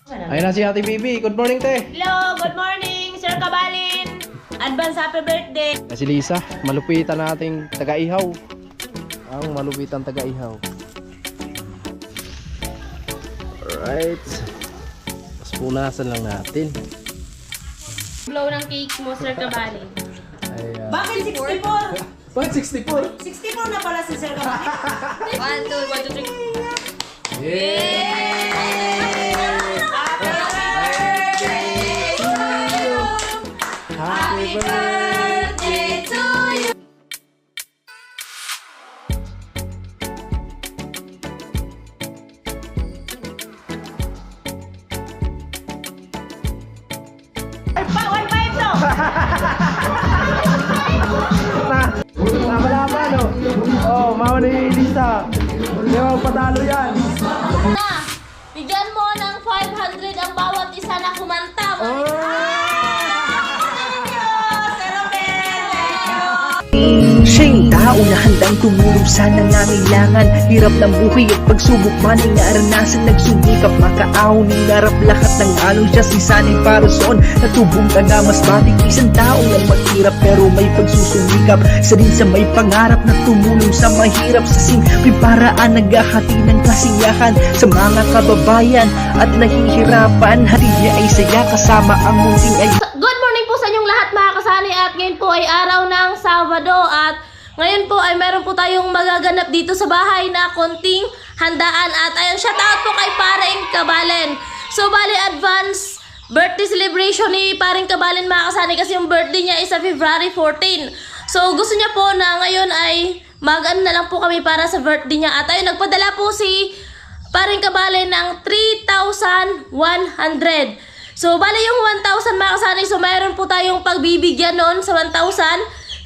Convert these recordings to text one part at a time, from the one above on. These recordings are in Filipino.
Ayun na si Ate Bibi. Good morning, te. Hello, good morning, Sir Kabalin. Advance happy birthday. Si Lisa, malupitan nating taga-ihaw. Ang malupitan taga-ihaw. Alright. Mas punasan lang natin. Blow ng cake mo, Sir Kabalin. Ayan. Bakit 64? Bakit 64? 64 na pala si Sir Kabalin. 1, 2, 1, 2, 3. Happy birthday to you. Lama-lama, no? Oh, mama ni Lisa. Hindi mo patalo yan. Na, bigyan mo ng 500 ang bawat isa na kumanta. Siya'y tao na handang tumulong sa nangangailangan. Hirap ng buhay at pagsubok man ay naranasan. Nagsumikap makaahon, hinarap lahat ng alon. Siya si sanay para soon, natubong ka na mas matik. Isang tao lang maghirap pero may pagsusumikap. Isa din sa may pangarap na tumulong sa mahirap. Sa simpleng paraan naghahati ng kasiyahan sa mga kababayan at nahihirapan. Hati niya ay saya kasama ang munting ay Good morning po sa inyong lahat mga kasani, at ngayon po ay araw ng Sabado, at ngayon po ay meron po tayong magaganap dito sa bahay na konting handaan, at ayun, shoutout po kay Paring Kabalen. So bali advance birthday celebration ni Paring Kabalen mga kasani, kasi yung birthday niya is sa February 14. So gusto niya po na ngayon ay mag-ano na lang po kami para sa birthday niya, at ayun, nagpadala po si Paring Kabalen ng 3,100. So, bali yung 1,000 mga kasani. So, mayroon po tayong pagbibigyan noon sa 1,000.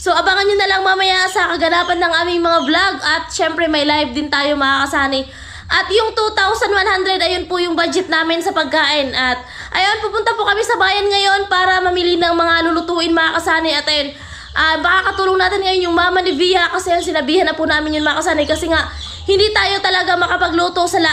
So, abangan nyo na lang mamaya sa kaganapan ng aming mga vlog. At, syempre, may live din tayo mga kasani. At yung 2,100, ayun po yung budget namin sa pagkain. At, ayun, pupunta po kami sa bayan ngayon para mamili ng mga lulutuin mga kasani. At, ayun, baka katulong natin ngayon yung mama ni Via, kasi yun, sinabihan na po namin yun mga kasani. Kasi nga, hindi tayo talaga makapagluto sa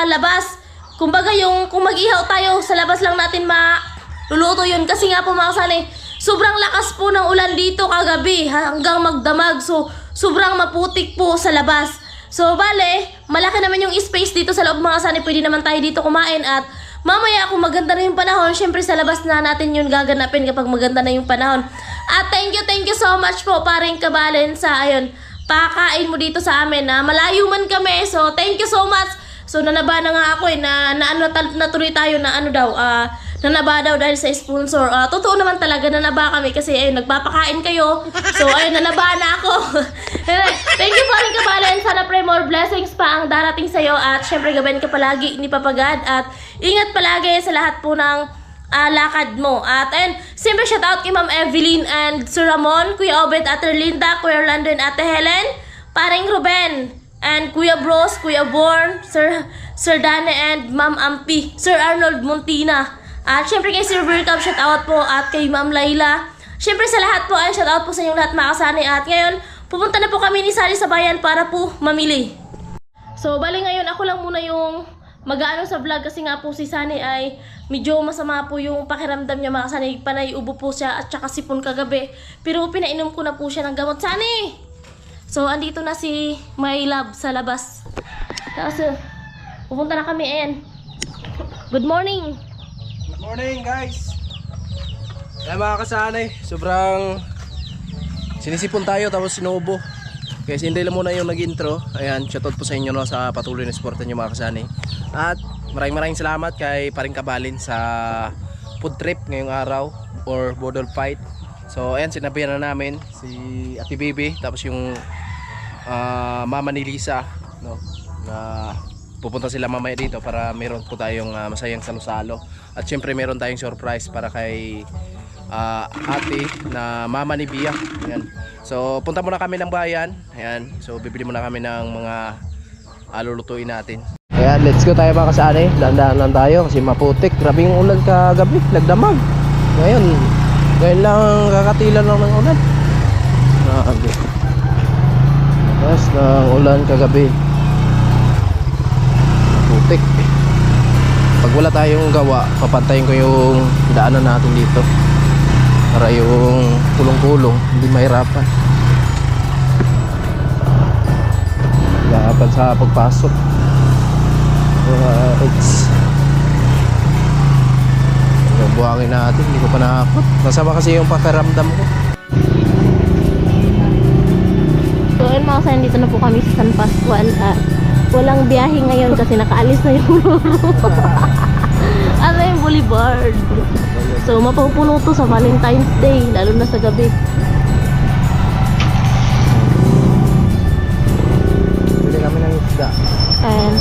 labas. Kumbaga yung kung mag-ihaw tayo sa labas lang natin maluluto yun, kasi nga po mga kasani, sobrang lakas po ng ulan dito kagabi hanggang magdamag. So sobrang maputik po sa labas. So bale, malaki naman yung space dito sa loob mga kasani, pwede naman tayo dito kumain. At mamaya kung maganda na yung panahon, syempre sa labas na natin yun gaganapin kapag maganda na yung panahon. At thank you so much po Paring Kabalen sa ayun, pakain mo dito sa amin na malayo man kami. So thank you so much. So nanaba na nga ako natuloy tayo na nanaba daw dahil sa sponsor. Totoo naman talaga, nanaba kami kasi ayun, nagpapakain kayo. So ayun, nanaba na ako. Thank you Paring Kabalen, sana pray more blessings pa ang darating sa'yo. At syempre gabayan ka palagi ni Papagad, at ingat palagi sa lahat po ng lakad mo. At ayun, siyempre shoutout kay Ma'am Evelyn and Sir Ramon, Kuya Obed, Ate Linda, Kuya Orlando and Ate Helen, Paring Ruben, and Kuya Bros, Kuya Born, Sir Dane, and Ma'am Ampi, Sir Arnold Montina. At syempre kay Sir Vircam, shoutout po, at kay Ma'am Layla. Syempre sa lahat po ay shoutout po sa inyong lahat mga kasani. At ngayon, pupunta na po kami ni Sari sa bayan para po mamili. So bali ngayon ako lang muna yung mag-aano sa vlog, kasi nga po si Sani ay medyo masama po yung pakiramdam niya mga kasani. Panay ubo po siya at saka sipon kagabi. Pero pinainom ko na po siya ng gamot. Sani! So, andito na si My Love sa labas. Tapos, pupunta na kami, ayan. Good morning! Good morning, guys! Kaya mga kasanay, sobrang sinisipon tayo tapos sinubo. Kaya hindi lang muna yung nag-intro. Ayan, shoutout po sa inyo no, sa patuloy na supportan nyo mga kasanay. At maraming salamat kay Paring Kabalen sa food trip ngayong araw or Bodol Fight. So ayan, sinabihan na namin si Ate Bibi, tapos yung mama ni Lisa, no, na pupunta sila mamaya dito para meron po tayong masayang salo-salo. At syempre meron tayong surprise para kay ate na mama ni Bia. Ayan. So punta muna kami ng bayan. Ayan. So bibili muna kami ng mga lulutuin natin. Ayan, let's go tayo mga kasani. Dahan-dahan lang tayo kasi maputik. Grabe yung ulan kagabi, nagdamag. Ngayon lang kakatilan lang ng ulan. Grabe. Yes, ng ulan kagabi. Putik. Pag wala tayong gawa, papantayin ko yung daanan natin dito para yung kulong-kulong hindi mahirapan. Mahirapan sa pagpasok. Buhangin natin, hindi ko pa nakakot. Masama kasi yung pakiramdam ko. So ayun mga kasayan, dito na po kami sa San Pascual. Walang biyahe ngayon kasi nakaalis na yung Roro. Ano yung Boulevard. So mapupuno to sa Valentine's Day, lalo na sa gabi. Bili kami ng isda. And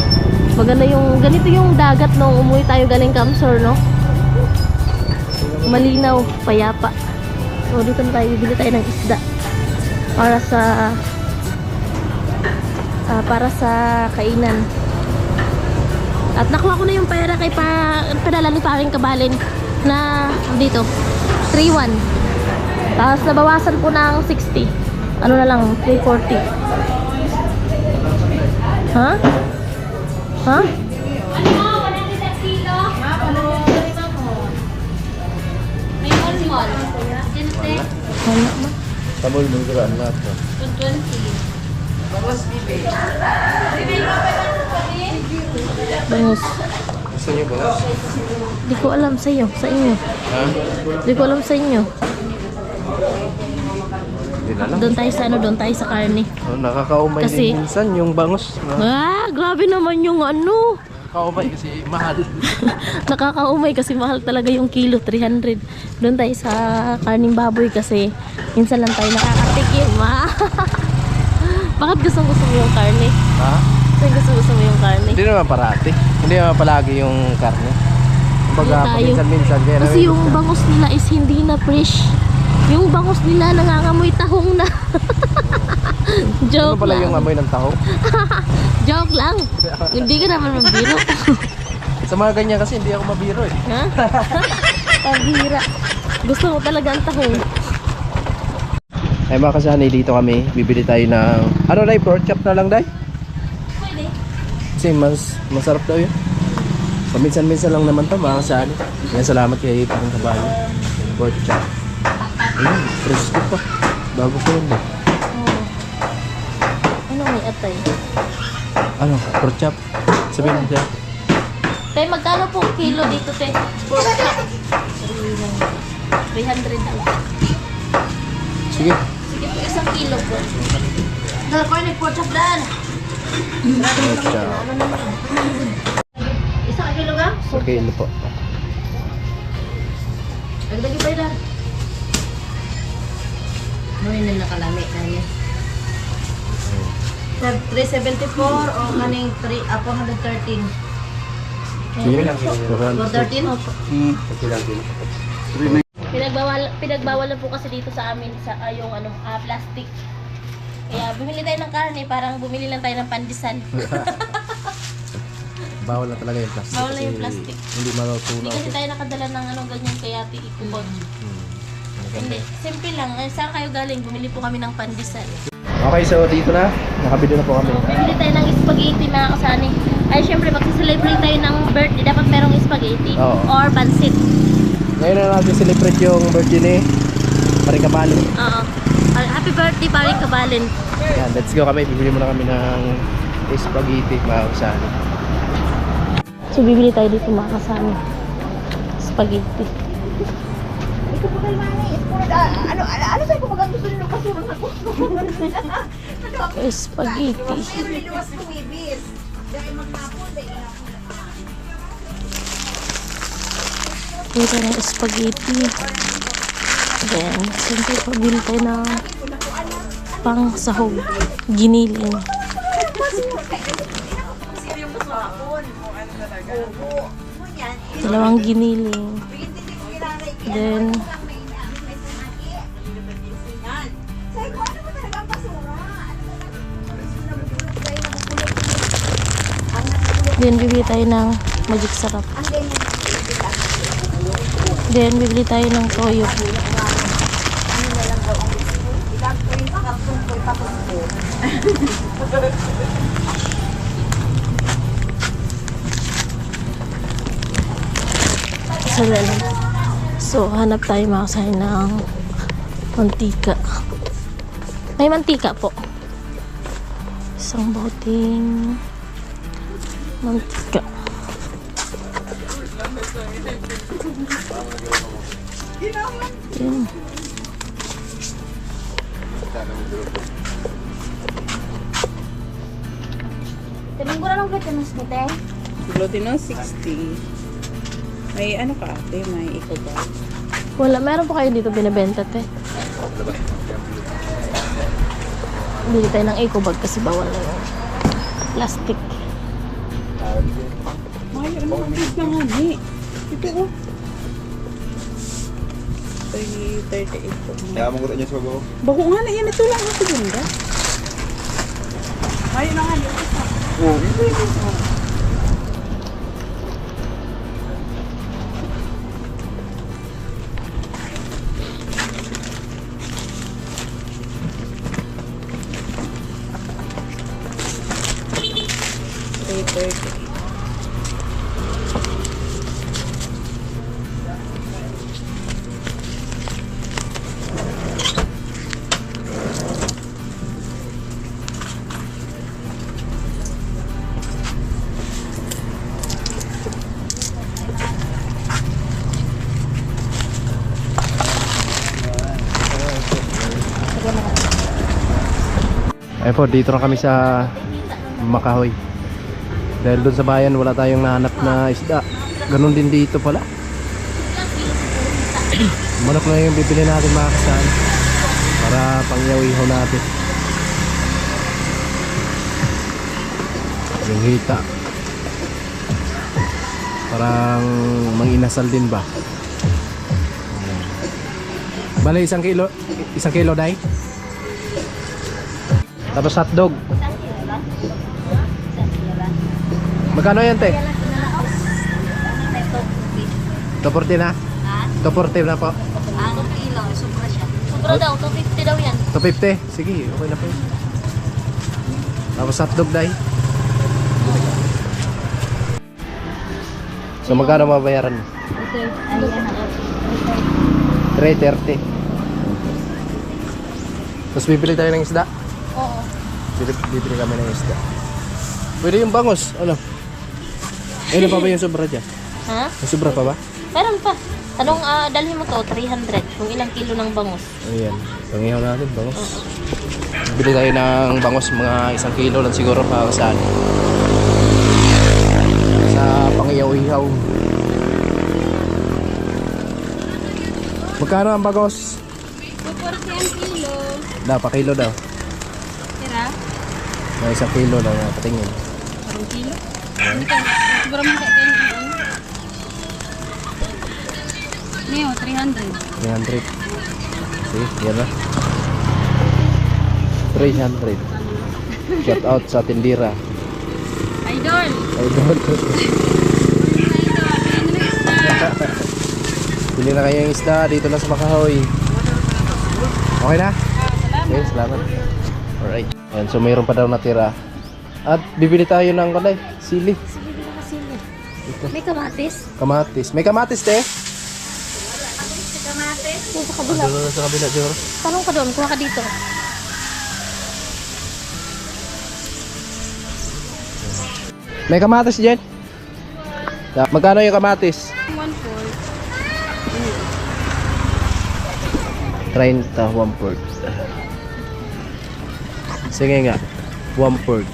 maganda yung, ganito yung dagat nung umuwi tayo galing Camsor, no? Malinaw, payapa. So dito na tayo, bibili tayo ng isda para sa kainan. At nakuha ko na yung pera kay padala ni paring Kabalin na dito 3-1. Tapos nabawasan po ng 60. Ano na lang, 340. Ha? Ha? Ano mo? 100 kilo? May mall. Dinate? Wala ba? Tabol mo sila lahat. 120. Bangus. Gusto niyo ba? Di ko alam sa iyo, sa inyo. Ha? Di ko alam sa inyo. Hindi na lang. Doon tayo sa doon tayo sa karne. Oh, nakakaumay Kasi- din minsan yung bangus. Grabe naman yung ano. Nakakaumay kasi mahal. Nakakaumay kasi mahal talaga yung kilo, 300. Doon tayo sa karning baboy kasi minsan lang tayo nakakatikim, ha? Bakit gusto mo yung karne? Ha? Bakit gusto mo yung karne? Hindi naman parati. Hindi naman palagi yung karne. Kumbaga, Hindi tayo. minsan-minsan. Kaya Kasi yung bangus nila is hindi na fresh. Yung bangus nila nangangamoy tahong na. Ano Joke pala lang. yung amoy ng taho? Joke lang. Hindi ka naman mabiro. Sa mga ganyan kasi hindi ako mabiro eh. Ha? Pabira. Gusto mo talaga ang tahong. Ay mga kasani, dito kami. Bibili tayo ng... Ano Day? Pork chop na lang Day? Pwede. Kasi masarap daw yun. Paminsan-minsan lang naman to mga kasani. Yan, salamat kay Parang Kabayo. Pork chop. Ayun, fresh pa. Bago ko yun eh. Oh. Ano may atay? Ano? Pork chop? Sabihin mo siya. Tay, magkano po kilo dito, te? 300 daw. Sige. Sige po, isang kilo po. Nakakoy nag-pork chop dan. Pork chop. Isang kilo ka? Okay, ano po? Nagdagi pa ilan? Ano yun na nakalamit na niya? 374 o kaning 413? Sige lang. 413? Opo. Pinagbawal na po kasi dito sa amin sa yung plastic. Kaya bumili tayo ng karne, parang bumili lang tayo ng pandesal. Bawal na talaga yung plastic. Bawal na yung kasi plastic. Hindi matutunaw. Hindi kasi tayo nakadala ng ganyan kaya ikubot. Hindi, simple lang. Saan kayo galing? Bumili po kami ng pandesal. Okay, so dito na. Nakabili na po kami. So, bibili tayo ng spaghetti mga kasani. Ay, syempre, magsa-celebrate tayo ng birthday. Dapat merong spaghetti. Oo. Or pansit. Ngayon na natin celebrate yung birthday ni Paring Kabalin. Oo. Happy birthday, Paring Kabalin. Yan, let's go kami. Bibili muna kami ng spaghetti mga kasani. So, bibili tayo dito mga kasani. Spaghetti. Spaghetti. Dito ng spaghetti. Then, siyempre pabili tayo ng pang sahog. Giniling. Dalawang giniling. Then, bibili tayo ng magic sarap. Then, bibili tayo ng toyo. 7. So, hanap tayo mga kasali ng mantika. May mantika po. Isang boting mantika. Yan. Tinong ko na lang glutinous nito eh. Glutinous 60. May ano ka ate? May eco bag. Wala, meron po kayo dito binibenta, te. Bili tayo ng eco bag kasi bawal na yung plastic. May ano please lang hani. Ito oh. 38 po. Kaya mo niya sa bago. Bako nga na yan. Ito lang ako ganda. May na nga yun. Ayun po, dito na kami sa Makahoy. Dahil doon sa bayan wala tayong nahanap na isda. Ganun din dito pala. Manok na yung bibili natin mga kasal para pangyawiho natin. Yung hita. Parang manginasal din ba? Bale, isang kilo day. Tapos hotdog. Magkano yan, te? 240 na? 240 na po. Ano kilo? Sobra siya. Sobra daw, 250 daw yan. 250? Sige, okay na po yun. Tapos hotdog day. So magkano mabayaran? Ayan. 330. Tapos bibili tayo ng isda. Oo. Bibili kami ng isda. Pwede yung bangos, ano? Ano pa ba yung sobra dyan? Ha? May sobra pa ba? Meron pa. Tanong, dalhin mo to, 300. Kung ilang kilo ng bangus. Ayan, pangihaw natin, bangos. Bibili tayo ng bangos, mga 1 kilo lang siguro para saan. Sa pangihaw-ihaw. Magkano ang bangos? 240 ang kilo. Da, pa kilo daw. Tira? May 1 kilo daw na patingin. Parang kilo? Sobra mo kayo ano? Neo, 300. 300. See, yan na. 300. Shout out sa tindira. Idol! Idol. Bili na kayo yung isda dito lang sa Makahoy. Okay na? Okay, salamat. Alright. Ayan, so mayroon pa daw natira. At bibili tayo ng kanay, sili. May kamatis. Kamatis. May kamatis, te? Yung sa kabila. Doon na sa kabila, Jor. Tanong ka doon, kuha ka dito. May kamatis dyan? Magkano yung kamatis? 30, 1/4. Sige nga, 1/4.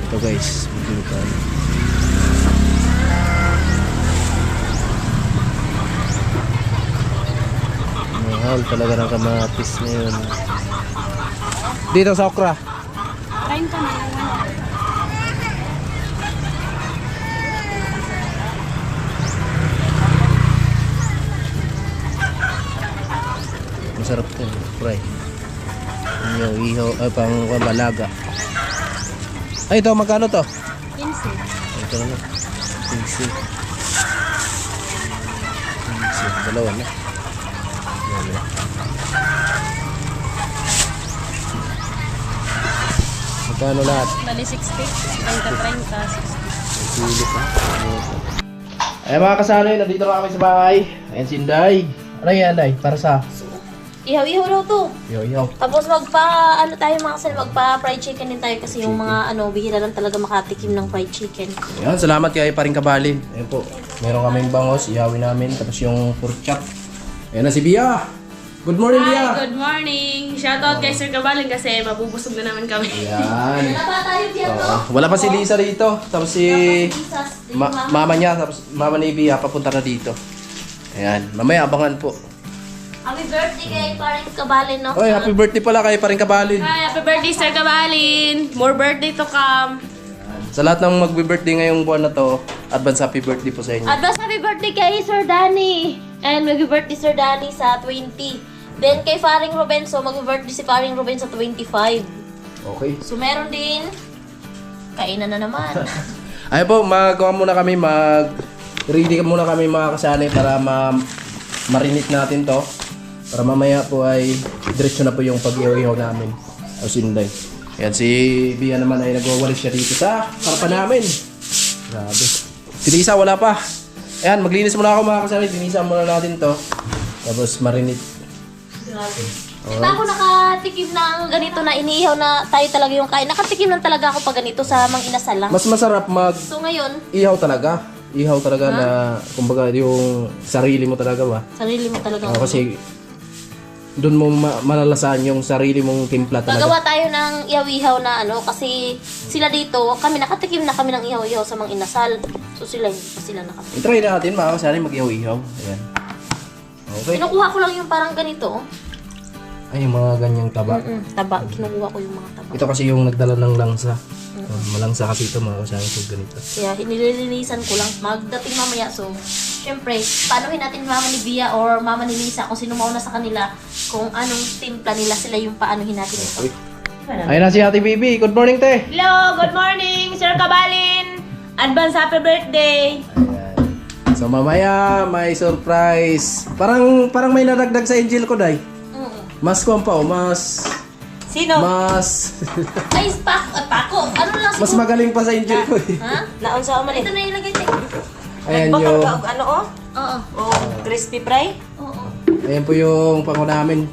Ito guys, bibili tayo. Mahal talaga ng kamatis ngayon. Dito sa okra. 30 na lang. Masarap to, fry. Ihaw, pang malaga. Ay, ito, magkano to? 15. Ito na lang. 15. 15. Dalawa na. Yan na. Magkano lahat? Bali 60. 30, 30, 60. Sili pa. Ayan mga kasali, nandito na kami sa bahay. Ayan si Inday. Ano yan, Inday? Para sa... Ihaw-ihaw daw to. Yo. Tapos magpa-fried chicken din tayo kasi yung mga bihira lang talaga makatikim ng fried chicken. Ayan, salamat kay Paring Kabalin. Ayan po, meron kaming bangos, ihawin namin. Tapos yung pork chop. Ayan na si Bia. Good morning, Bia. Good morning! Shoutout kay Sir Kabalin kasi mabubusog na naman kami. Ayan. Wala pa tayo dyan, no? Wala pa si Lisa dito. Tapos si mama niya, tapos mama ni Bia papunta na dito. Ayan, mamaya abangan po. Happy birthday kay Paring Kabalin, no? Oy, happy birthday pala kay Paring Kabalin. Hi! Happy birthday, Sir Kabalin! More birthday to come! Sa lahat ng magbe-birthday ngayong buwan na to, advance happy birthday po sa inyo. Advance happy birthday kay Sir Danny. And mag-birthday Sir Danny sa 20. Then kay Paring Rubenso, mag-birthday si Paring Ruben sa 25. Okay. So meron din kainan na naman. Ayun po, magawa muna kami, ready muna kami mga kasali para marinate natin to. Para mamaya po ay diretso na po yung pag-ihaw-ihaw namin. O sinday. Ayan, si Bia naman ay nagwawalis siya dito sa harapan namin. Grabe. Si Lisa wala pa. Ayan, maglinis muna ako mga kasali. Linisan muna natin to. Tapos marinate. Di ba ako nakatikim ng ganito na iniihaw na tayo talaga yung kain? Nakatikim lang talaga ako pag ganito sa mang inasal lang. Mas masarap So ngayon, ihaw talaga. Ihaw talaga na, kumbaga yung sarili mo talaga ba? sarili mo talaga. Kasi doon mo malalasan yung sarili mong timpla talaga. Gagawa tayo ng ihaw-ihaw na kasi sila dito, kami nakatikim na kami ng ihaw-ihaw sa mang inasal. So sila hindi pa sila nakatikim. I-try natin mga kasali mag-ihaw-ihaw. Ayan. Okay. Kinukuha ko lang yung parang ganito. Ay, yung mga ganyang taba. Taba, kinukuha ko yung mga taba. Ito kasi yung nagdala ng langsa. Malangsa kasi ito mga kasali pag ganito. Kaya nililinisan ko lang. Magdating mamaya. So, syempre, paanohin natin mama ni Bia or mama ni Lisa kung sino mauna sa kanila kung anong timpla nila sila yung paanohin natin ito. Ayun na si Ate Bibi. Good morning, te. Hello! Good morning, Sir Kabalin! Advance happy birthday! Ayan. So mamaya may surprise. Parang may nadagdag sa angel ko, Day. Mas kuwan pa, mas... Sino? Mas... Ay, Paco! Ano lang mas magaling pa sa angel ko eh. Ha? Naon sa umalit? Ito na ilagay tayo. Ayan Bakal yung... ka og ano oh? Oo. Oh, crispy fry? Oo. Ayan po yung pango namin.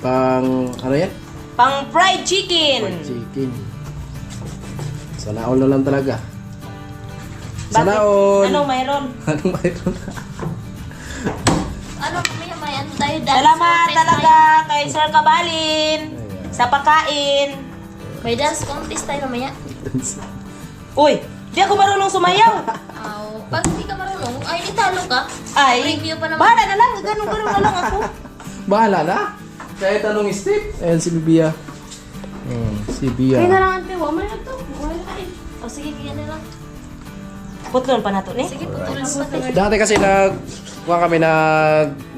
Ano yan? Pang fried chicken! Chicken. Sana all na lang talaga. Sana all. Anong mayroon? Anong mayroon? Ano, may ano tayo dance. Salamat contest talaga kay Sir Kabalin sa pakain. tayo. May dance contest tayo mamaya. Uy, di ako marunong sumayaw. Pag hindi ka marunong, ay italo ka. Ay, Review pa naman. bahala na lang. Ganun na lang ako. Bahala na. Kahit anong step. Ayan si Bia. Si Bia. lang ante, wala na to. Wala na kain. O sige, kaya na lang. Putlon pa na to, eh? Sige, putulin mo pati. Dati kasi kami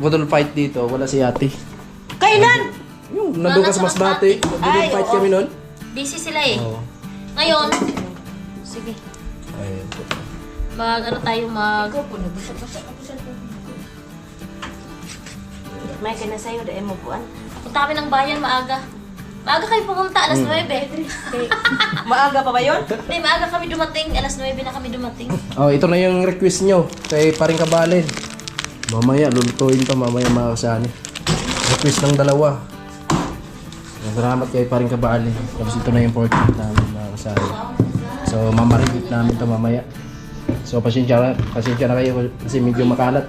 budol fight dito. Wala si ate. Kailan? Yung nandun ka sa Masbate. Budol Ay, fight oo. kami nun. Busy sila eh. Oo. Ngayon, sige. Ayan po. May kaya sa'yo, dahil mo buwan. Punta kami ng bayan maaga. Maaga kayo pumunta, alas 9. Maaga pa ba yun? Hindi, maaga kami dumating. Alas 9 na kami dumating. Oh, ito na yung request nyo. Kay Paring Kabalin. Mamaya, lulutuin to mamaya mga kasani. Request ng dalawa. Salamat kay Paring Kabalin. Tapos ito na yung pork chop namin mga kasani. So, mamarinate namin to mamaya. So, pasensya na kayo kasi medyo makalat.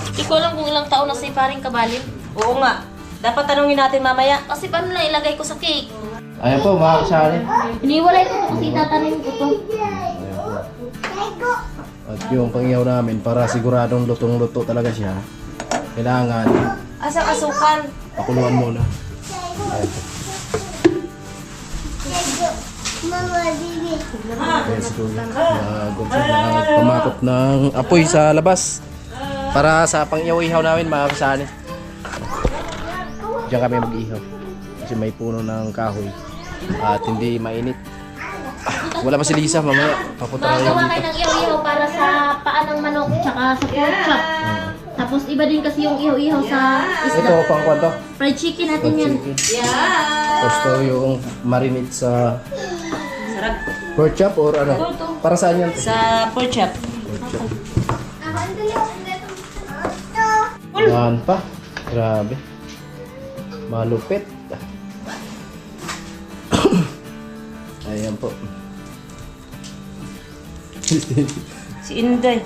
Hindi ko alam kung ilang taon na si Paring Kabalin. Oo nga. Dapat tanungin natin mamaya. Kasi paano lang ilagay ko sa cake? Ayan po mga kasani. Iniwalay ko to kasi itatanim ko to. Ayan po. At yung pangyaw namin para siguradong lutong-luto talaga siya. Kailangan Asang asukan? pakuluan muna. Ayan po. Ayan si Kuya. Pamakot ng apoy sa labas. Para sa pang-ihaw-ihaw namin mga kasani. Diyan kami mag-ihaw. Kasi may puno ng kahoy. At hindi mainit. Wala pa si Lisa, mamaya. Papunta na Magawa yun kayo dito. ng ihaw-ihaw para sa paa ng manok tsaka sa pork chop. Tapos iba din kasi yung ihaw-ihaw sa Ito, isda. pang kwanto. Fried chicken natin yan. Tapos ito yung marinate sa Sarap. pork chop or ano? Ito. Para saan yan? Sa pork chop. Yan pa. Grabe. Malupit. Ayan po. Si Inday.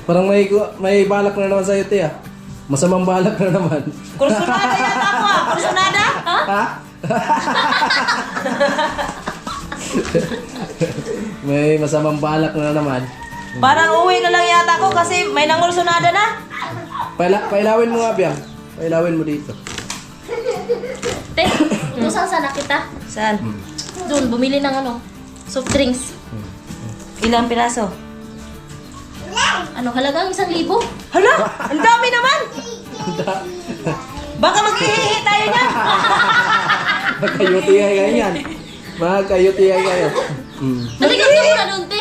Parang may balak na naman sa'yo, te, ah. Masamang balak na naman. Kursunada yata ako ah. Kursunada? Ha? Ha? May masamang balak na naman. Parang uwi na lang yata ako kasi may nangursunada na. Pailawin mo nga, Biang. Pailawin mo dito. Te, utusan sana kita. Saan? Doon, bumili ng soft drinks. Ilang piraso? Halagang 1,000. Hala! Ang dami naman! Baka maghihihi tayo niyan! Magka-UTI kayo yan. Magka-UTI kayo. Halika ka muna doon, te.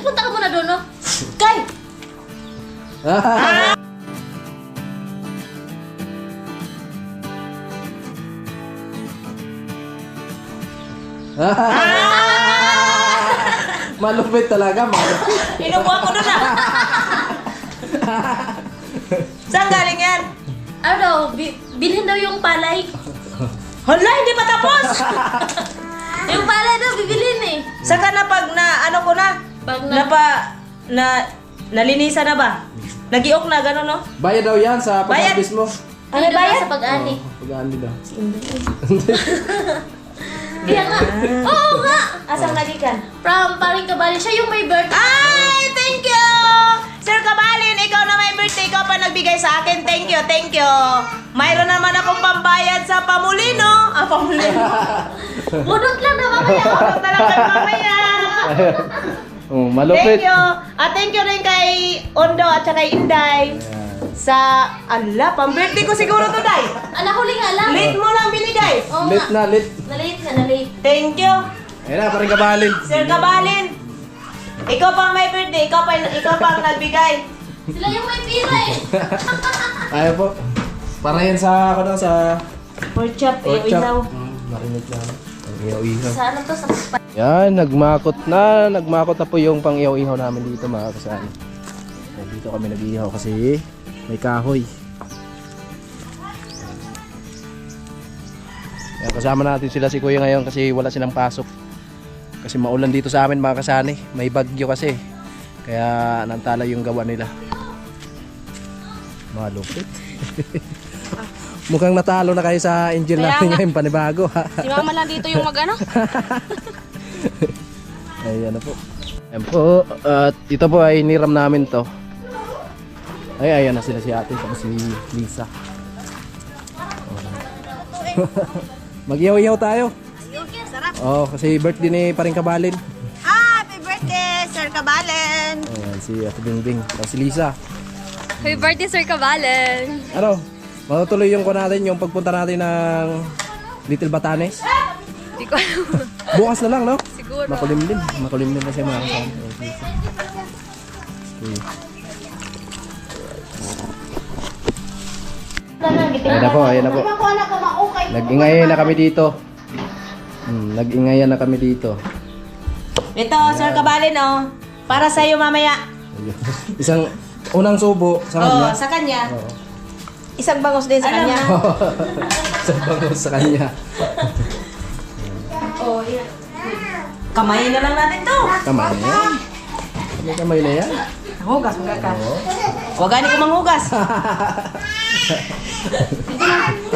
Punta ka muna doon, no? Kay! Malupit talaga, malupit. Inubuhan ko doon ah! Saan galing yan? Bilhin daw yung palay. Hala, hindi pa tapos! Yung palay daw, bibilhin eh. Saka na pag na, ano ko na? Pag Nalinisan na ba? Nagiok na, gano'n no? Bayad daw yan sa Bayad. pag-harvest mo. Ano bayad? Sa pag-ani. Pag-aani daw. Kaya nga. Oo nga. Asang nagikan? From Paring Kabali. Siya yung may birthday. Ay, thank you! Sir Kabalin, ikaw na may birthday, ikaw pa nagbigay sa akin. Thank you, thank you. Mayroon naman akong pambayad sa pamulino. Pamulino. Bunot lang na mamaya. Ano talaga mamaya? Oh, malupit. Thank you. Thank you rin kay Ondo at saka kay Inday. Sa, pang-birthday ko siguro to, Day. Nahuli nga lang. Late mo lang binigay. Oo Late nga. na, late. Na-late. Thank you. Ayun na, parang kabalin. Sir Kabalin. Ikaw pang may birthday, ikaw pang nagbigay. Sila yung may pira eh. Ayaw po. Para yan sa, sa Pork chop, pork eh, chop. isaw. Marinig na. Ang ihaw-ihaw. Sa to? Sa Yan, nagmakot na po yung pang ihaw-ihaw namin dito, mga kasama. Dito kami nag-ihaw kasi may kahoy. Yan, kasama natin sila si Kuya ngayon kasi wala silang pasok. Kasi maulan dito sa amin, mga kasani. May bagyo kasi. Kaya nantala yung gawa nila. Malupit. Mukhang natalo na kayo sa engine natin ngayon, panibago. Si Mama lang dito yung mag-ano. Ay, ano po. Ayan po. At ito po ay niram namin to. Ay, ayan na sila si ate. Tapos si Lisa. Mag-ihaw-ihaw tayo. Okay, sarap. Oh, kasi birthday ni Paring Kabalin. Happy birthday, Sir Kabalin. Ayan, si Ate Bingbing. Tapos si Lisa. Happy birthday, Sir Kabalen. Ano? Matutuloy yung ko natin, yung pagpunta natin ng Little Batanes. Hindi ko alam. Bukas na lang, no? Siguro. Makulimlim. Makulimlim kasi mga kasama. Okay. Ayan na po, ayan na po. Nag-ingayan na kami dito. Nag-ingayan na kami dito. Ito, Sir Kabalin, oh. Para sa iyo mamaya. Ayun. Isang unang subo sa kanya. Oh, sa kanya. Oo. Isang bangos din sa kanya. Isang bangos sa kanya. Oh, yeah. Kamayin na lang natin to. Kamay na yan. Kamay na yan. Hugas mo ka. Huwag gani ko manghugas.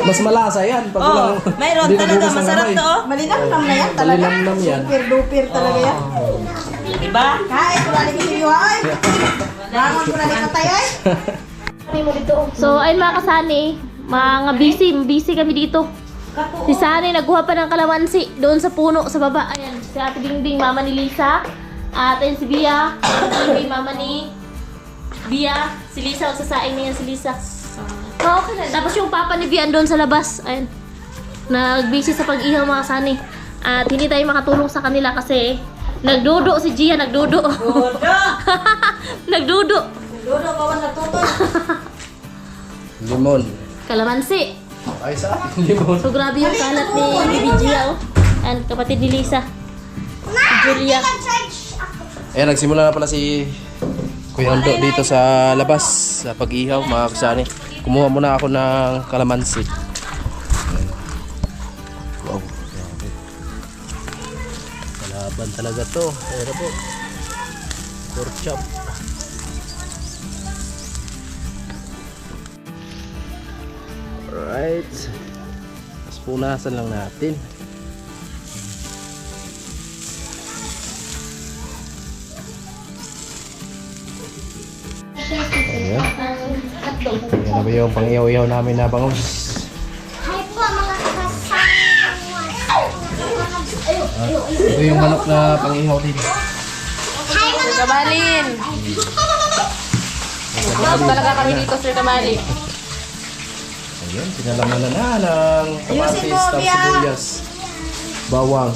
Mas malasa yan. Pag Oh, walang- mayroon hindi talaga. nagugas ng Masarap kamay. to, oh. Malinamnam na yan talaga. Malinamnam yan. Super-duper talaga yan. Diba? Kahit wala ni Kiliwa ay. Bangon ko na ni Patay ay. So, ayun mga kasani. Mga busy kami dito. Si Sani nagkuha pa ng kalamansi doon sa puno sa baba. Ayan, si Ate Bingbing, mama ni Lisa. At ayun si Bia, Ate Bingbing, mama ni Bia. Si Lisa, magsasaing na yan si Lisa. Oh, okay na. Tapos yung papa ni Bia doon sa labas. Ayun. Nag-busy sa pag-ihaw mga kasani. At hindi tayo makatulong sa kanila kasi nagdudo si Gia, nagdudo. Dodo. Nagdudo. Dodo, kawan nagtutol. Limon. Kalamansi. Ay, sa akin, limon. So grabe yung kalat ni Bibi Gia, oh. And kapatid ni Lisa. Si Julia. Ayan, nagsimula na pala si Kuya Ondo dito sa labas sa pag-ihaw mga kasani. Kumuha muna ako ng kalamansi. Ayan. Wow, grabe. Kalaban talaga to. Ayan po. Pork chop. Alright. Tapos punasan lang natin. Ayan. Ayan na ba yung pang-iyaw-iyaw namin na bangus? Ito yung manok na pang-ihaw din. Sir Kabalin. Love talaga kami dito, Sir Kabalin. Ayan, sinalaman na ng kamatis, tapos sibuyas, bawang,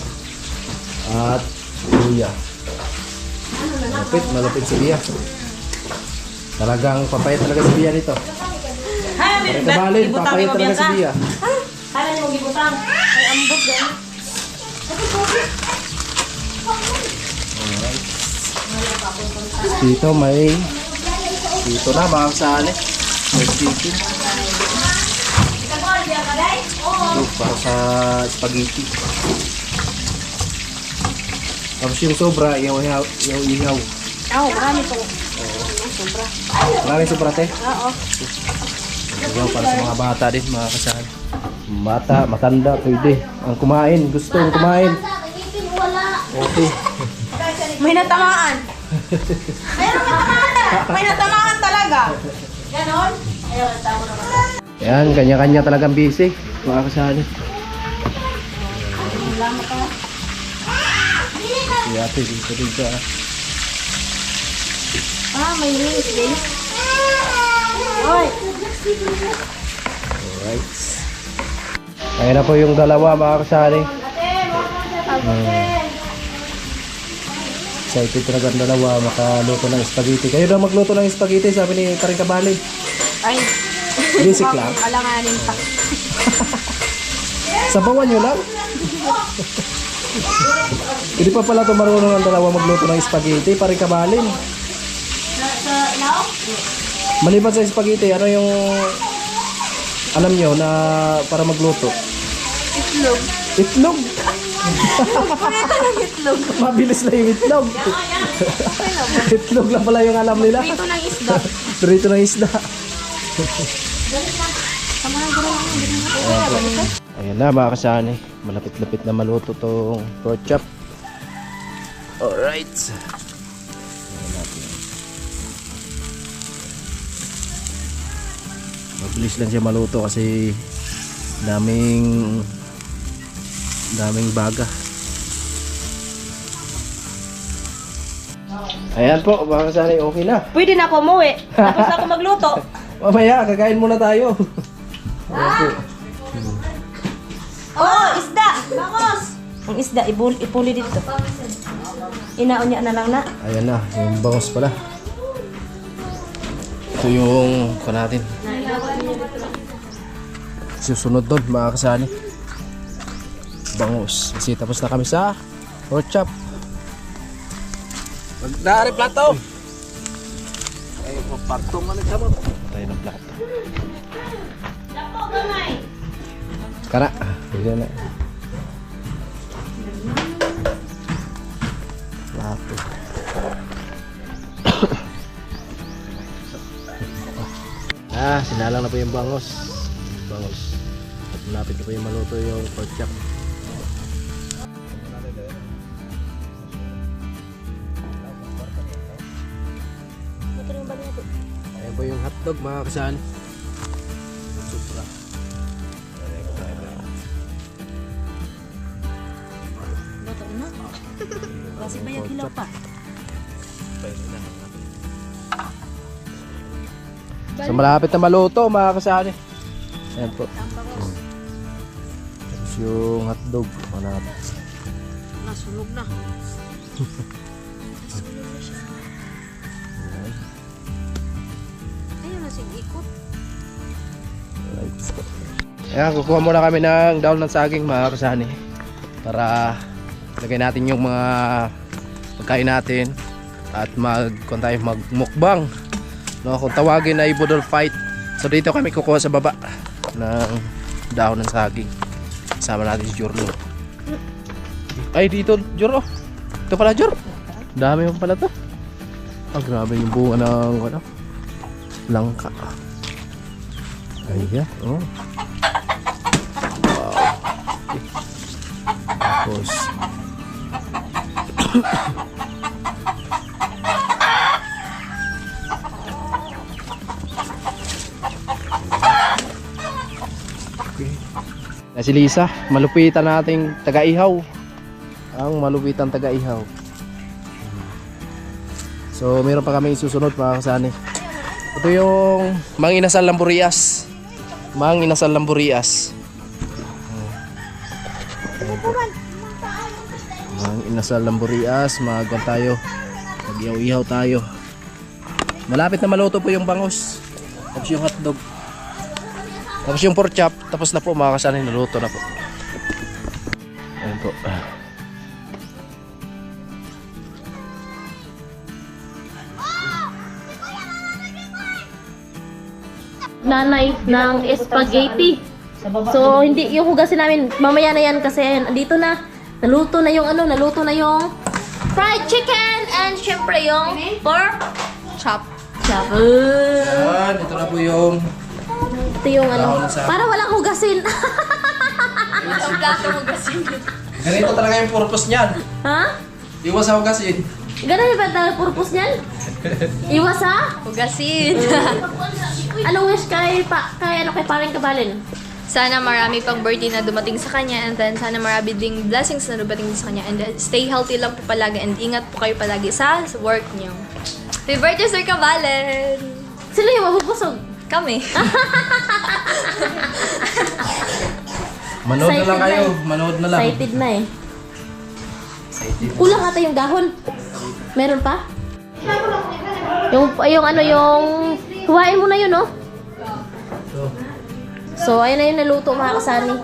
at luya. Malapit si Bia. Talagang papayat talaga si Bia nito. Parang Kabalin, papayat talaga si Bia. Kala niyo magibutang. Ay, ambot din. Dito may dito na mga kasali. May chicken. Ito para sa spaghetti. Tapos yung sobra, ihaw. Marami to. Maraming sobra te. Oo. Ihaw para sa mga bata din mga kasali. Bata, matanda, pwede. Ang kumain, gustong kumain. Okay. May natamaan. May natamaan talaga. Ganon? Ayun, tama naman. Yan, kanya-kanya talagang busy mga kasali. Si ate dito din siya. May rings din. Oy. Alright. Ayan na po yung dalawa mga kasali. Excited talaga ang dalawa makaluto ng spaghetti. Kayo daw magluto ng spaghetti, sabi ni Karing Kabalin. Ay. Basic lang. Alanganin pa. Sabawan nyo lang. Hindi pa pala ito marunong ang dalawa magluto ng spaghetti, Karing Kabalin. Maliban sa spaghetti, ano yung alam nyo na para magluto? Itlog. Itlog? Itlog. Mabilis na yung itlog. Itlog lang pala yung alam nila. Ito ng isda. Prito ng isda. Ayan na mga kasani. Malapit-lapit na maluto tong pork chop. Alright. Ayan natin. Mabilis lang siya maluto kasi daming baga. Ayan po mga kasani, okay na. Pwede na ako umuwi. Tapos ako magluto. Mamaya, kakain muna tayo. Oh, isda. Bangos. Ang isda, ipuli dito. Inaon niya na lang na. Ayan na, yung bangos pala. Ito yung natin. Susunod doon mga kasani. Bangos. Kasi tapos na kami sa pork chop. Magdari plato. Ay, patong ano ka mo? Tayo ng plato. Lapo gamay. Kana, hindi na. Plato. Sinalang na po yung bangos. At malapit na po yung maluto yung pork chop. Ayan po yung hotdog mga kasali. Supra. Luto na. Kasi bayag hilaw pa. So malapit na maluto mga kasali. Ayan po. Tapos yung hotdog. Malapit. Nasunog na. Ayun na ikot. Ayan, kukuha muna kami ng daon ng saging mga kasani para lagay natin yung mga pagkain natin. at magmukbang. No, kung tawagin ay budol fight. So dito kami kukuha sa baba ng dahon ng saging. Kasama natin si Jorlo. Ay dito Jor. Ito pala Jor. Dami mo pala to. Ah, grabe yung bunga ng langka. Ayan. Oh. Wow. Tapos na si Lisa, malupitan nating taga-ihaw. Ang malupitan taga-ihaw. So, meron pa kami isusunod mga kasani. Ito yung Mang Inasal Lamburias. Mang Inasal Lamburias. Mang Inasal Lamburias, magwan tayo. Mag-ihaw-ihaw tayo. Malapit na maluto po yung bangus. Tapos yung hotdog. Tapos yung pork chop, tapos na po mga kasani, naluto na po. Ayan po. Nanay ng spaghetti. So, hindi yung hugasin namin. Mamaya na yan kasi dito na. Naluto na yung naluto na yung fried chicken and syempre yung pork chop. Ayan, ito na po yung Ito yung dahon ng saging. para walang hugasin. Ganito talaga yung purpose niyan. Ha? Iwas sa hugasin. Ganun ba talaga purpose niyan? Iwas ha? Hugasin. Anong wish kay paring Kabalin? Sana marami pang birthday na dumating sa kanya and then sana marami ding blessings na dumating sa kanya and then stay healthy lang po palagi and ingat po kayo palagi sa work niyo. Happy birthday, Sir Kabalen! Sino yung mabubusog? Kami. Manood na lang Excited kayo. na eh. Manood na lang. Excited na eh. Excited. Kulang ata yung dahon. Meron pa? Yung huwain mo na yun, no? So, ayun na yung naluto mga kasani.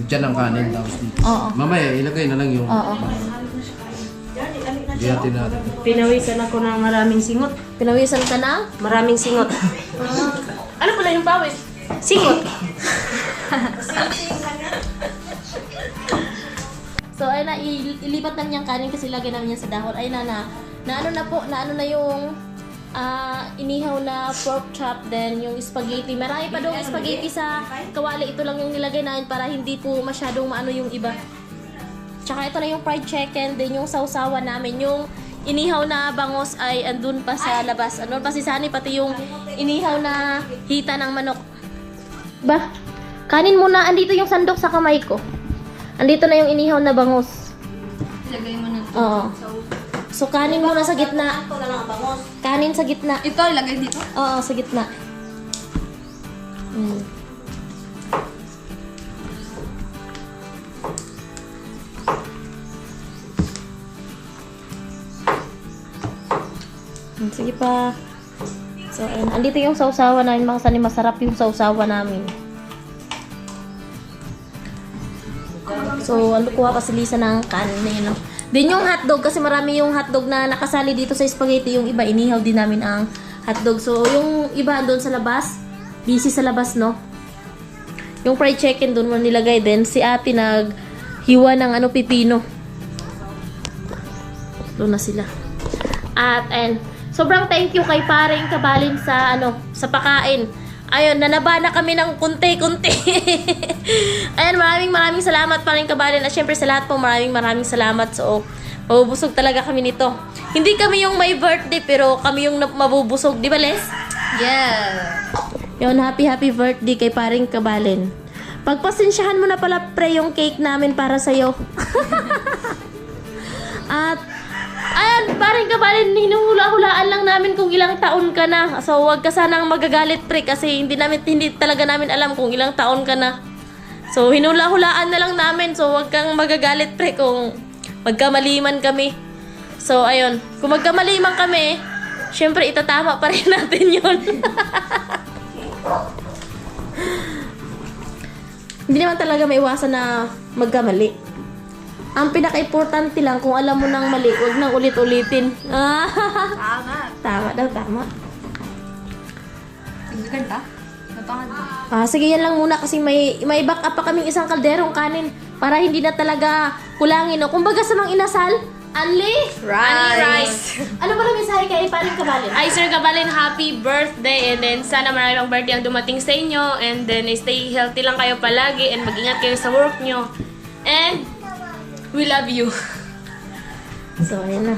Diyan ang kanin tapos dito. Oo. Mamaya ilagay na lang yung Oo. diyatin natin. Pinawisan ako ng maraming singot. Pinawisan ka na? Maraming singot. Ano pala yung pawis? Singot. So, ayun na, ilipat namin yung kanin kasi lagyan namin yan sa dahon. Ayun na yung inihaw na pork chop, then yung spaghetti. Marami pa daw spaghetti sa kawali. Ito lang yung nilagay namin para hindi po masyadong maano yung iba. Tsaka ito na yung fried chicken, then yung sausawan namin. Yung inihaw na bangos ay andun pa sa labas. Andun pa si Sunny, pati yung inihaw na hita ng manok. Ba, kanin muna. Andito yung sandok sa kamay ko. Andito na yung inihaw na bangus. Ilagay mo na. Oo. So, kanin muna sa gitna. Kanin sa gitna. Ito, ilagay dito. Oo, sa gitna. Sige pa. So, ayun. Andito yung sausawa namin. Mga sani, masarap yung sausawa namin. So, ano kuha pa si Lisa ng kanin na yun, no? Din yung hotdog, kasi marami yung hotdog na nakasali dito sa spaghetti. Yung iba, inihaw din namin ang hotdog. So, yung iba doon sa labas, busy sa labas, no? Yung fried chicken doon mo nilagay din. Si ate naghiwa ng pipino. Doon na sila. At, and sobrang thank you kay paring Kabalin sa sa pakain. Ayun, nanaba na kami ng kunti-kunti. Ayun, maraming salamat paring Kabalin. At syempre sa lahat po, maraming salamat. So, mabubusog talaga kami nito. Hindi kami yung may birthday, pero kami yung mabubusog. Di ba, Les? Yeah. Yun, happy birthday kay paring Kabalin. Pagpasensyahan mo na pala, pre, yung cake namin para sa'yo. At ayan, paring Kabalin, hinuhula-hulaan lang namin kung ilang taon ka na. So, wag ka sanang magagalit, pre, kasi hindi talaga namin alam kung ilang taon ka na. So, hinula-hulaan na lang namin. So, wag kang magagalit, pre, kung magkamaliman kami. So, ayun. Kung magkamaliman kami, syempre, itatama pa rin natin yun. Hindi naman talaga maiwasan na magkamali. Ang pinaka-importante lang, kung alam mo nang mali, huwag nang ulit-ulitin. Tama. Tama daw, tama. Tigbigan ka? Napangad mo. Sige, yan lang muna kasi may back up pa kaming isang kalderong kanin para hindi na talaga kulangin. No? Kumbaga sa mga inasal, Anli Rice. Ano ba na mensahe kay Paring Kabalin? Ay, Sir Kabalin, happy birthday. And then, sana marami pang birthday ang dumating sa inyo. And then, stay healthy lang kayo palagi. And mag-ingat kayo sa work nyo. And, we love you. So, ayan na.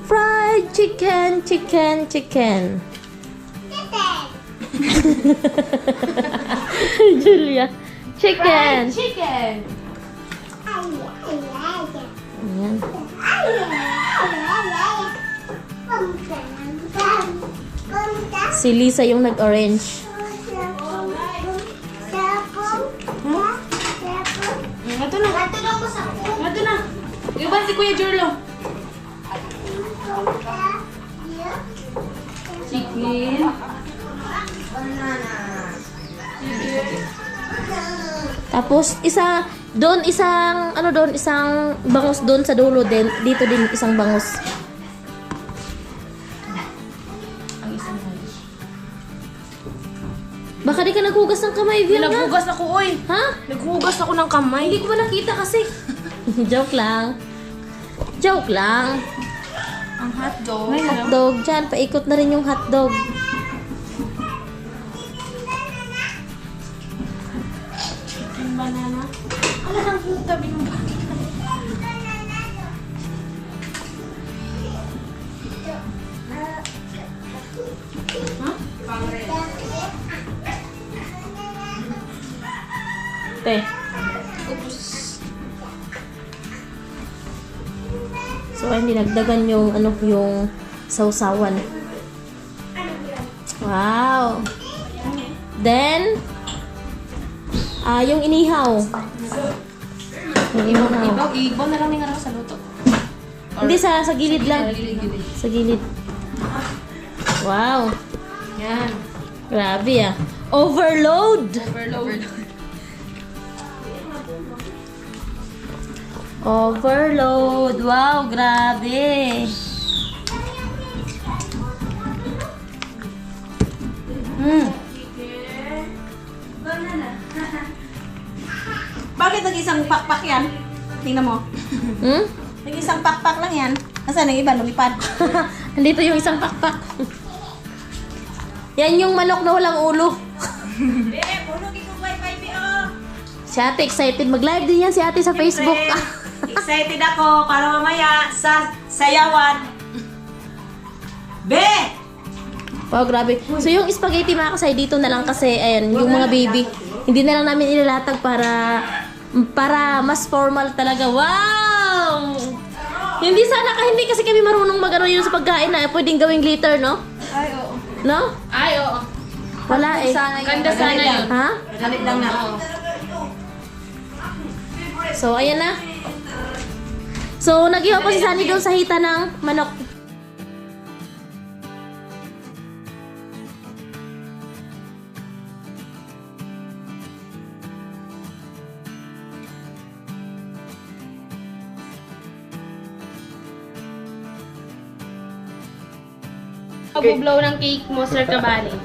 Fried chicken, chicken, chicken. Julia. Chicken. Chicken. Ayan. Si Lisa yung nag-orange. Ito na. Ito na. Iban si Kuya Jorlo. Chicken. Tapos isang bangus doon sa dulo din. Dito din isang bangus. Baka di ka naghugas ng kamay, Vilna. Naghugas ako, oy. Ha? Naghugas ako ng kamay. Hindi ko ba nakita kasi? Joke lang. Joke lang. Ang hotdog. May hotdog dyan. Paikot na rin yung hotdog. Banana. Ano ang tabi mo ba? Te. So, ay dinagdagan yung yung sausawan. Wow. Then, yung inihaw. Yung inihaw. Ibaw na lang nga sa luto. Hindi, sa gilid lang. Sa gilid. Wow. Yan. Grabe ah. Overload! Overload! Wow, grabe! Bakit nag-isang pakpak yan? Tingnan mo. Hmm? Nag-isang pakpak lang yan. Nasaan ang iba? Lumipad. Andito yung isang pakpak. Yan yung manok na walang ulo. Si ate excited. Mag-live din yan si ate sa Facebook. Excited ako para mamaya sa sayawan. Be! Wow, grabe. So yung spaghetti mga kasay dito na lang kasi ayan, yung mga baby. Hindi na lang namin ilalatag para mas formal talaga. Wow! Hindi kasi kami marunong magano yun sa pagkain na pwedeng gawing glitter, no? Ay, oo. No? Ay, oo. Wala eh. Ganda sana yun. Ha? Halit lang na. So, ayan na. So, nag-ihaw pa si Sunny doon sa hita ng manok. Pag-blow ng cake mo, Sir Kabalin.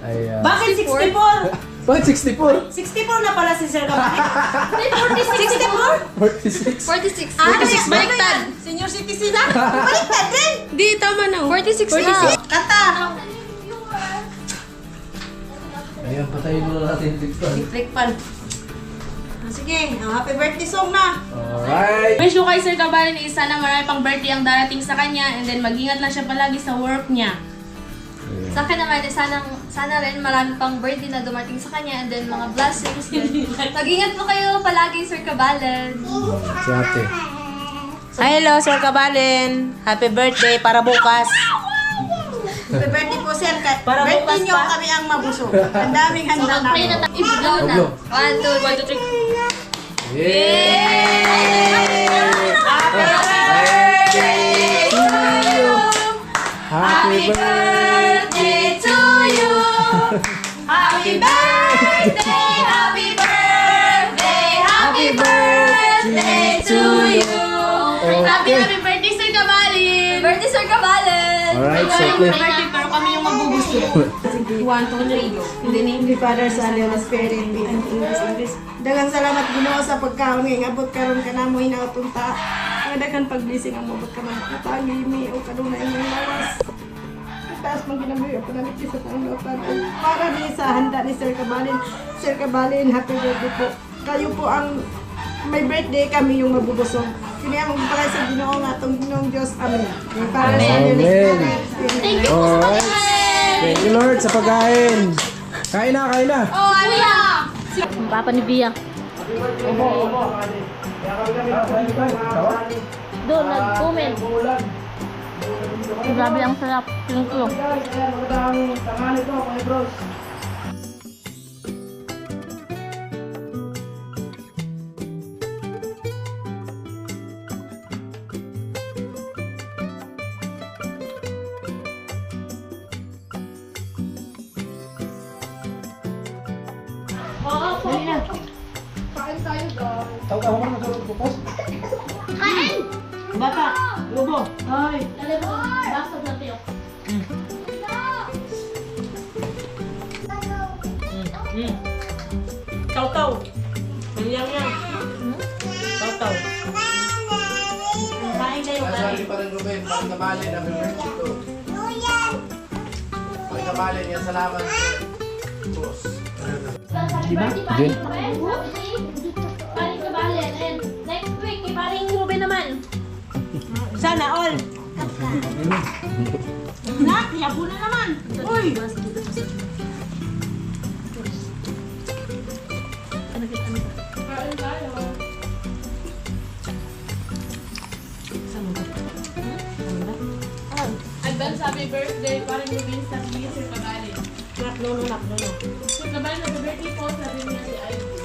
Ay, Bakit 64? bakit 64? 64 na pala si Sir Kabalin. 64? 46. 46. Baliktad. Senior citizen na? Baliktad din. Di, tama na. 46 na. Kata. Ayan, patayin muna natin yung TikTok. Electric pan. Sige, happy birthday song na. Alright. Wish ko kay Sir Kabalin is sana marami pang birthday ang darating sa kanya and then mag-ingat lang siya palagi sa work niya. Sa akin naman, sana rin marami pang birthday na dumating sa kanya and then mga blessings. Mag-ingat po kayo palagi, Sir Kabalin. Si ate. Hello, Sir Kabalin. Happy birthday para bukas. Happy birthday po, Sir. Para birthday niyo kami ang mabusog. Ang daming handa Pray na namin. tayo. I-blow na. Pablo. 1, 2, 3. Happy birthday to you. Happy birthday, happy birthday, happy Happy birthday to you. Happy birthday, Sir Kabalin! Birthday, Sir Kabalen! Alright, so clear. Pero kami yung magugusto. 1, 2, 3. In the name of the Father, Son, and Holy Spirit, and be unto English. Daghang salamat Ginoo sa pagkaon nga abot karon ka namo hinautunta. Nga daghang pag-blessing ang mabot ka man katagi mi o kadunay nga lawas. Taas man ginabuhi ako na sa tanggautan. Para ni sa handa ni Sir Kabalin. Sir Kabalin, happy birthday po. Kayo po ang may birthday, kami yung mabubusog. Kini ang para sa Ginoo nga atong Ginoong Diyos. Amen. Para sa Holy Spirit. Thank you po sa Alright. pagkain. Thank you Lord sa pagkain. Kain na, kain na. Oh, Kuya! Ang papa ni Bia. Doon, nag-comment. Grabe ang sarap. Thank you. Bata, lubo. Ay. Basag na tayo. Taw-taw. Yang. Taw-taw. Kain kayo, Sorry pa rin Ruben, parang kabalin, happy birthday to. Parang kabalin, yan salamat. Boss. Diba? Din. Paring Kabalin. And next week, paring Ruben naman. Sana all. Nak, yabo na naman. Uy. Advance happy birthday, parang Rubin sa Sir Kabalin. Nak, no. Sir Kabalin, happy birthday po, sabi niya si Ivy.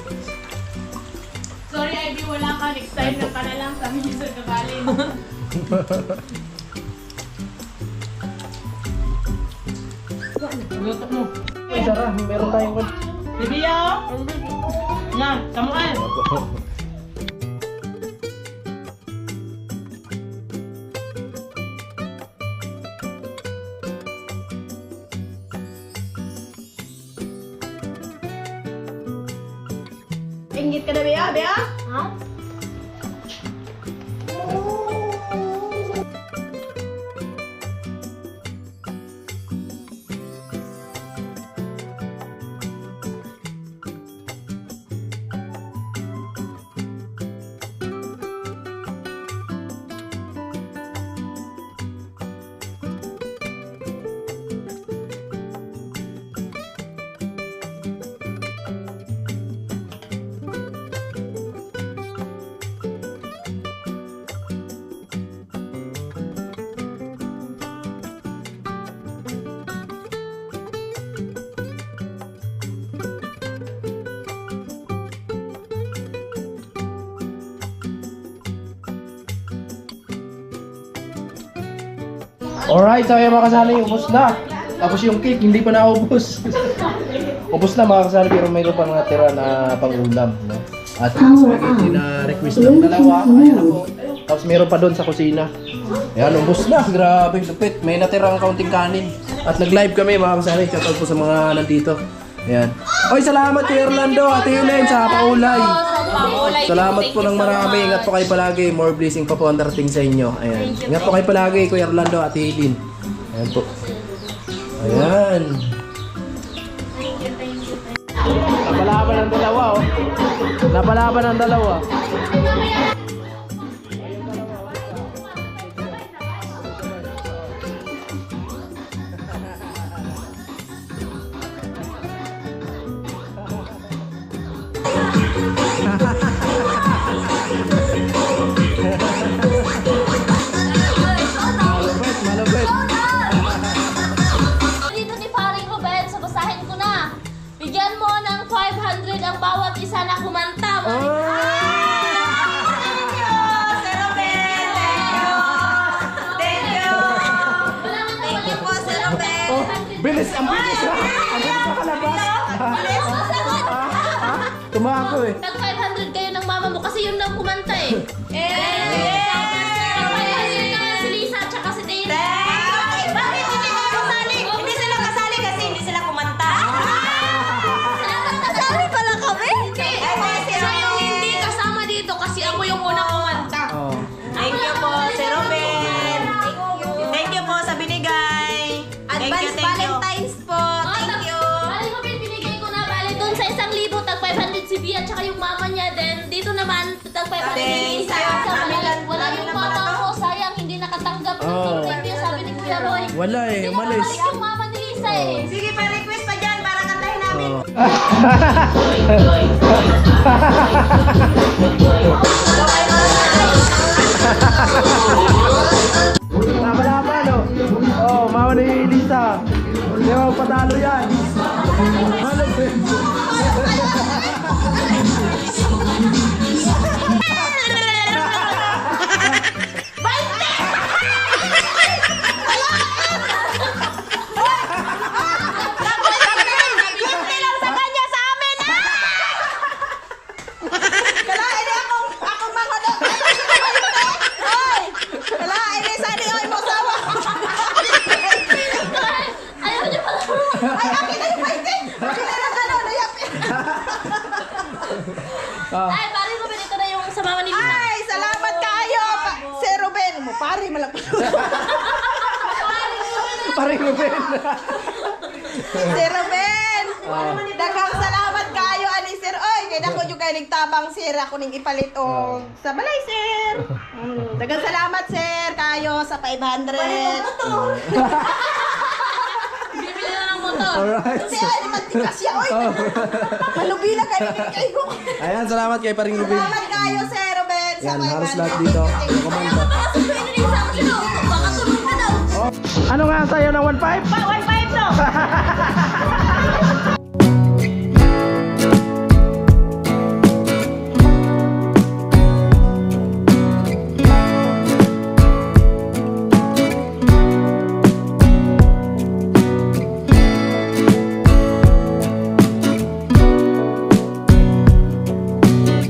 Sorry Ivy, wala ka. Next time na ka na lang, sabi ni Sir Kabalin. Ay, Sarah, meron tayong Bibiya. Na, kamuan. Inggit ka na, Bea? Ha? Alright, so yung mga kasali, ubos na. Tapos yung cake, hindi pa naubos. Ubos na mga kasali, pero mayroon pa natira na pang-ulam. No? At spaghetti na request ng dalawa. Ayan na po. Tapos mayroon pa doon sa kusina. Ayan, ubos na. Grabe, lupit. May natirang kaunting kanin. At nag-live kami mga kasali. Shoutout po sa mga nandito. Ayan. Oy, salamat kay Orlando at Helen sa paulay. Salamat po ng marami. Ingat po kayo palagi. More blessing pa po ang darating sa inyo. Ayan. Ingat po kayo palagi, Kuya Orlando at Helen. Ayan po. Ayan. Napalaban ng dalawa, oh. Napalaban ng dalawa. Malupit, malupit. Dito ni paring Ruben, so basahin ko na. Bigyan mo ng 500 ang bawat isa na kumanta. Bilis, ang bilis ha. Ang bilis na kalabas. Tumako eh. Tag 500 kayo ng mama mama mo kasi yun lang kumanta eh. Pagpapasin naman si Lisa at saka si Taylor. Bakit hindi sila kasali? Hindi sila kasali kasi hindi sila kumanta. Kasali pala kami? Hindi. Siya yung hindi kasama dito kasi ako yung unang kumanta. Oh. Thank you po, Sir Ruben. Thank you po sa binigay. Advance Valentine's po. Thank you. Bali ko binigay ko na bali doon sa 1,000 tag 500 si Bia at saka yung mama niya. Then dito naman tag 500 si Lisa. Wala yung mama ko. Sayang hindi nakatanggap ng Oh. thank you sabi ni Kuya Roy. Wala eh, Hindi umalis. nakabalik yung mama ni Lisa eh. Sige, pa-request pa dyan para kantahin namin. Laban-laban, no? Oh, mama ni Lisa. Hindi mo patalo yan. Hindi lang sa kanya, sa amin! Kalain niya akong mangunod. Hoy! Kalain niya sa niyo, ay mo sawa. Ayaw niyo pala. Ay, akin na yung fighting! Akin na lang gano'n, nayapin. Ay, pare ko ito na yung sa mama ni Lisa. Ay, salamat kayo, Sir Ruben. Mo, pare, malapit. Paring Ruben. Sir Ruben! Daghang salamat kayo, ani Sir. Oy, kaya na ko yung kayo nagtabang, Sir. Ako ning ipalit o sa balay, Sir. Daghang salamat, Sir, kayo sa 500. Bibili na ng motor. Alright. Kasi ay, naman tikas siya, oy. Malubila kayo ni kayo. Ayan, salamat kay Paring Ruben. Salamat kayo, Sir Ruben, sa Yan, 500. halos lahat dito. Kumanda. Baka tulog ka daw. Ano nga sa'yo ng 1.5? 1.5